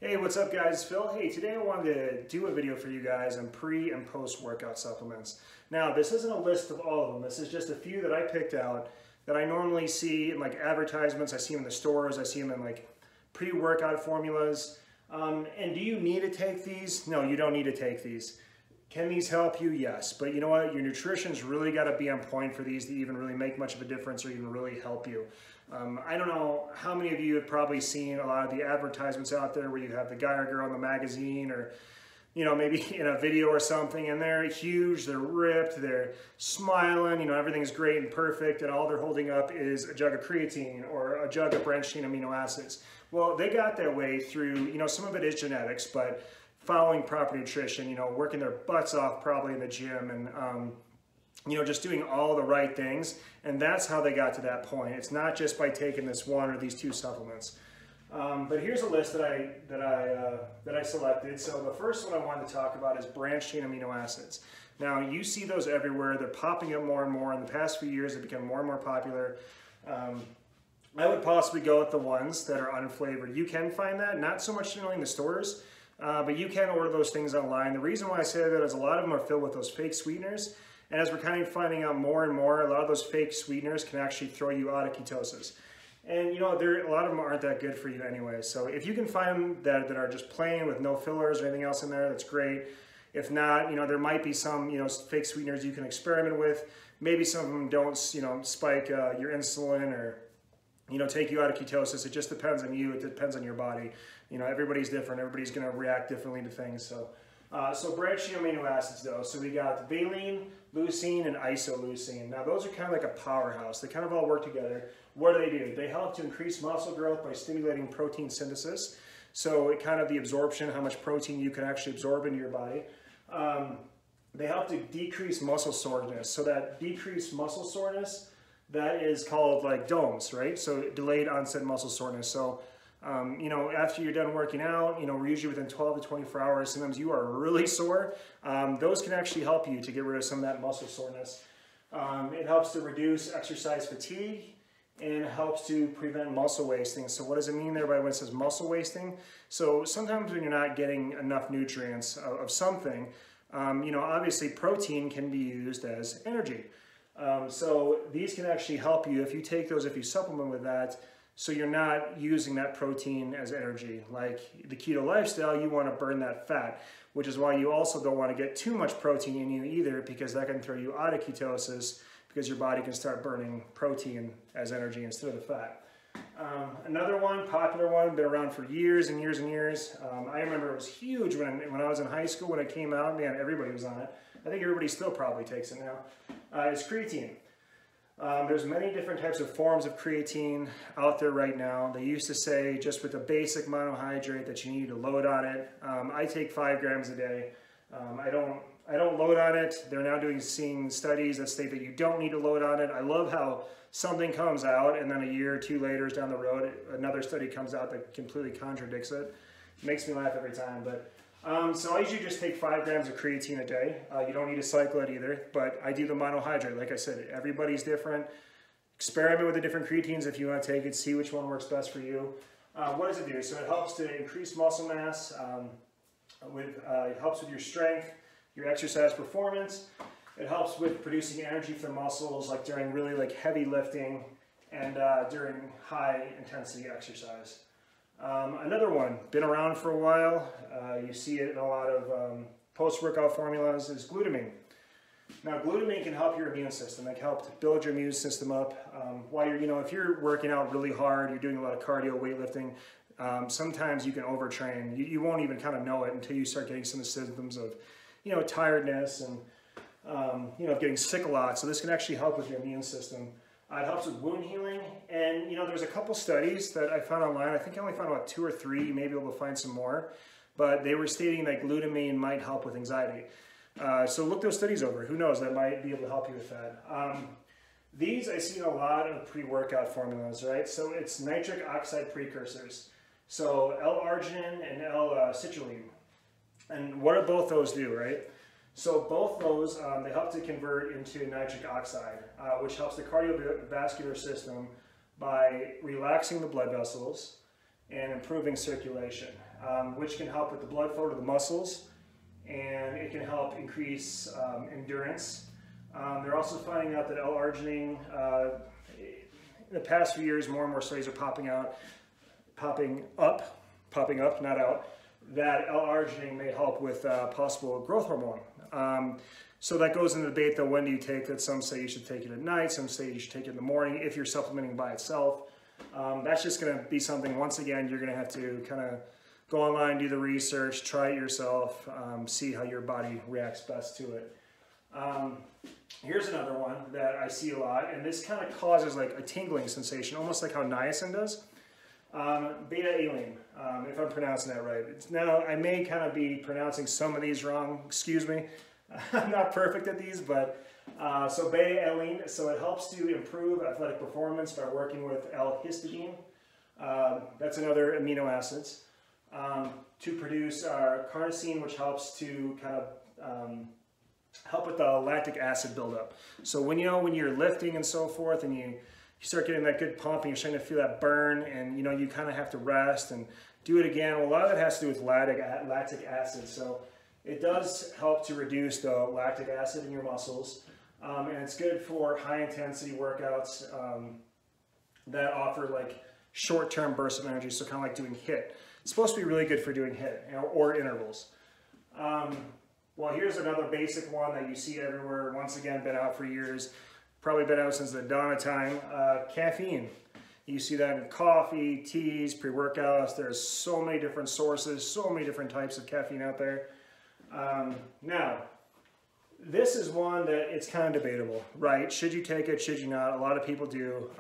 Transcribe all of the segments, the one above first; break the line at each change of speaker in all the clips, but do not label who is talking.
Hey, what's up guys? Phil. Hey, today I wanted to do a video for you guys on pre and post workout supplements. Now, this isn't a list of all of them. This is just a few that I picked out that I normally see in like advertisements. I see them in the stores. I see them in like pre-workout formulas. And do you need to take these? No, you don't need to take these. Can these help you? Yes. But you know what? Your nutrition's really got to be on point for these to even really make much of a difference or even really help you. I don't know how many of you have probably seen a lot of the advertisements out there where you have the guy or girl in the magazine or, you know, maybe in a video or something, and they're huge, they're ripped, they're smiling, you know, everything's great and perfect, and all they're holding up is a jug of creatine or a jug of branched chain amino acids. Well, they got that way through, you know, some of it is genetics, but following proper nutrition, you know, working their butts off probably in the gym and, you know, just doing all the right things, and that's how they got to that point. It's not just by taking this one or these two supplements. But here's a list that I selected. So the first one I wanted to talk about is branched chain amino acids. Now you see those everywhere. They're popping up more and more. In the past few years, they've become more and more popular. I would possibly go with the ones that are unflavored. You can find that, not so much generally in the stores, but you can order those things online. The reason why I say that is a lot of them are filled with those fake sweeteners. And as we're kind of finding out more and more, a lot of those fake sweeteners can actually throw you out of ketosis. And you know, a lot of them aren't that good for you anyway. So if you can find them that are just plain with no fillers or anything else in there, that's great. If not, you know, there might be some, you know, fake sweeteners you can experiment with. Maybe some of them don't, you know, spike your insulin or, you know, take you out of ketosis. It just depends on you. It depends on your body. You know, everybody's different. Everybody's going to react differently to things. So branched chain amino acids though. So we got valine, leucine, and isoleucine. Now those are kind of like a powerhouse. They kind of all work together. What do? They help to increase muscle growth by stimulating protein synthesis. So it kind of the absorption, how much protein you can actually absorb into your body. They help to decrease muscle soreness. So that decreased muscle soreness, that is called like DOMS, right? So delayed onset muscle soreness. So you know, after you're done working out, you know, we're usually within 12 to 24 hours. Sometimes you are really sore. Those can actually help you to get rid of some of that muscle soreness. It helps to reduce exercise fatigue and helps to prevent muscle wasting. So what does it mean there by when it says muscle wasting? So sometimes when you're not getting enough nutrients of something, you know, obviously protein can be used as energy. So these can actually help you if you take those, if you supplement with that. So you're not using that protein as energy. Like the keto lifestyle, you want to burn that fat, which is why you also don't want to get too much protein in you either, because that can throw you out of ketosis because your body can start burning protein as energy instead of the fat. Another one, popular one, been around for years and years and years. I remember it was huge when I was in high school when it came out. Man, everybody was on it. I think everybody still probably takes it now. It's creatine. There's many different types of forms of creatine out there right now. They used to say just with a basic monohydrate that you need to load on it. I take 5 grams a day. I don't load on it. They're now seeing studies that state that you don't need to load on it. I love how something comes out and then a year or two later down the road, another study comes out that completely contradicts it. It makes me laugh every time. But so I usually just take 5 grams of creatine a day. You don't need to cycle it either, but I do the monohydrate. Like I said, everybody's different. Experiment with the different creatines if you want to take it, see which one works best for you. What does it do? So it helps to increase muscle mass, it helps with your strength, your exercise performance. It helps with producing energy for the muscles, like during really like heavy lifting and during high intensity exercise. Another one, been around for a while, you see it in a lot of post-workout formulas, is glutamine. Now glutamine can help your immune system. It can help to build your immune system up. While you're, you know, if you're working out really hard, you're doing a lot of cardio, weightlifting, sometimes you can overtrain. You won't even kind of know it until you start getting some of the symptoms of, you know, tiredness and, you know, getting sick a lot. So this can actually help with your immune system. It helps with wound healing, and you know, there's a couple studies that I found online. I think I only found about 2 or 3. You may be able to find some more, but they were stating that glutamine might help with anxiety. So look those studies over. Who knows? That might be able to help you with that. These I see in a lot of pre-workout formulas, right? So it's nitric oxide precursors. So L-arginine and L-citrulline. And what do both those do, right? So both those, they help to convert into nitric oxide, which helps the cardiovascular system by relaxing the blood vessels and improving circulation, which can help with the blood flow to the muscles, and it can help increase endurance. They're also finding out that L-arginine, in the past few years, more and more studies are popping up, not out, that L-arginine may help with possible growth hormone. So that goes into the debate though, when do you take it? Some say you should take it at night, some say you should take it in the morning if you're supplementing by itself. That's just going to be something, once again, you're going to have to kind of go online, do the research, try it yourself, see how your body reacts best to it. Here's another one that I see a lot, and this kind of causes like a tingling sensation, almost like how niacin does. Beta-alanine, if I'm pronouncing that right. Now, I may kind of be pronouncing some of these wrong, excuse me. I'm not perfect at these, but so beta-alanine, so it helps to improve athletic performance by working with L-histidine. That's another amino acids. To produce carnosine, which helps to kind of help with the lactic acid buildup. So when you're lifting and so forth, and you start getting that good pump, and you're starting to feel that burn, and you kind of have to rest and do it again. Well, a lot of it has to do with lactic acid. So it does help to reduce the lactic acid in your muscles, and it's good for high intensity workouts that offer like short-term bursts of energy. So kind of like doing HIIT. It's supposed to be really good for doing HIIT or intervals. Well, here's another basic one that you see everywhere. Once again, been out for years. Probably been out since the dawn of time. Caffeine. You see that in coffee, teas, pre-workouts. There's so many different sources, so many different types of caffeine out there. Now, this is one that it's kind of debatable, right? Should you take it? Should you not? A lot of people do.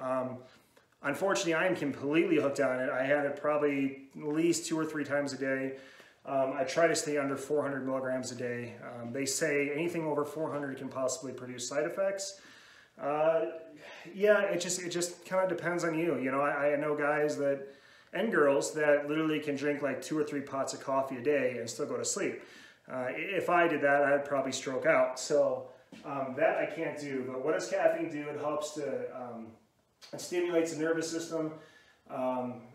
Unfortunately, I am completely hooked on it. I had it probably at least 2 or 3 times a day. I try to stay under 400 milligrams a day. They say anything over 400 can possibly produce side effects. Yeah, it just kind of depends on you. I know guys and girls that literally can drink like 2 or 3 pots of coffee a day and still go to sleep. If I did that, I'd probably stroke out. So that I can't do. But what does caffeine do? It helps to it stimulates the nervous system.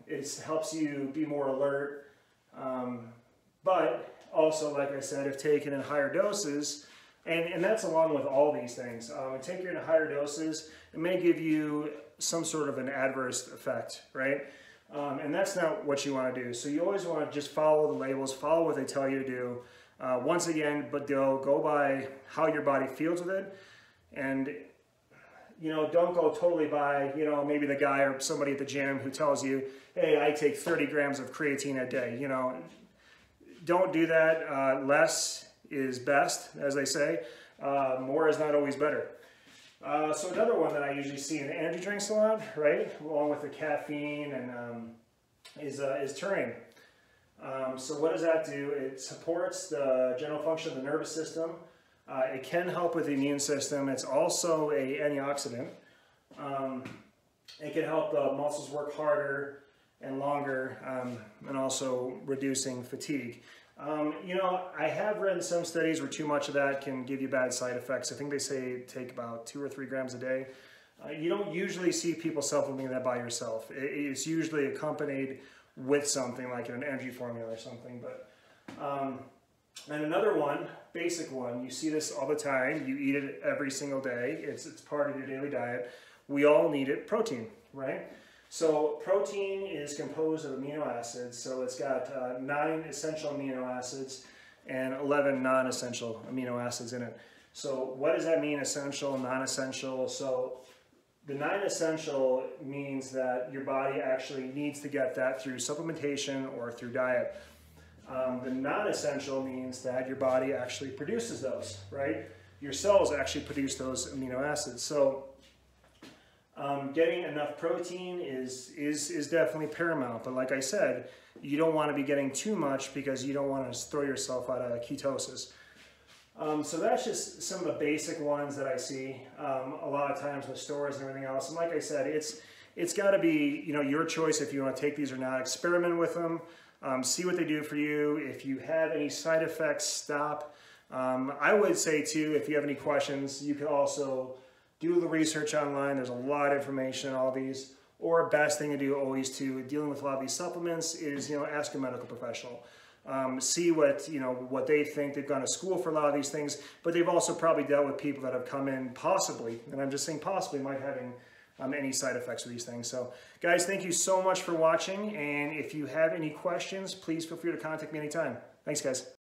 It helps you be more alert. But also, like I said, if taken in higher doses, and that's along with all these things, taking it in higher doses, it may give you some sort of an adverse effect, right? And that's not what you want to do. So you always want to just follow the labels, follow what they tell you to do. Once again, but go by how your body feels with it, and don't go totally by, maybe the guy or somebody at the gym who tells you, hey, I take 30 grams of creatine a day. Don't do that. Less is best, as they say. More is not always better. So another one that I usually see in the energy drinks a lot, right, along with the caffeine, and is taurine. So what does that do? It supports the general function of the nervous system. It can help with the immune system. It's also an antioxidant. It can help the muscles work harder and longer, and also reducing fatigue. I have read in some studies where too much of that can give you bad side effects. I think they say take about 2 or 3 grams a day. You don't usually see people supplementing that by yourself. It's usually accompanied with something like an energy formula or something. But and another one, basic one, you see this all the time. You eat it every single day. It's part of your daily diet. We all need it, protein, right? So protein is composed of amino acids. So it's got 9 essential amino acids and 11 non-essential amino acids in it. So what does that mean, essential, non-essential? So the non-essential means that your body actually needs to get that through supplementation or through diet. The non-essential means that your body actually produces those, right? Your cells actually produce those amino acids. So getting enough protein is definitely paramount. But like I said, you don't want to be getting too much because you don't want to throw yourself out of ketosis. So that's just some of the basic ones that I see a lot of times in the stores and everything else. And like I said, it's got to be your choice if you want to take these or not. Experiment with them. See what they do for you. If you have any side effects, stop. I would say too, if you have any questions, you can also do the research online. There's a lot of information on all these. or best thing to do always to dealing with a lot of these supplements is, ask a medical professional. See what they think. They've gone to school for a lot of these things, but they've also probably dealt with people that have come in possibly, and I'm just saying possibly, might having any side effects with these things. So guys, thank you so much for watching. And if you have any questions, please feel free to contact me anytime. Thanks, guys.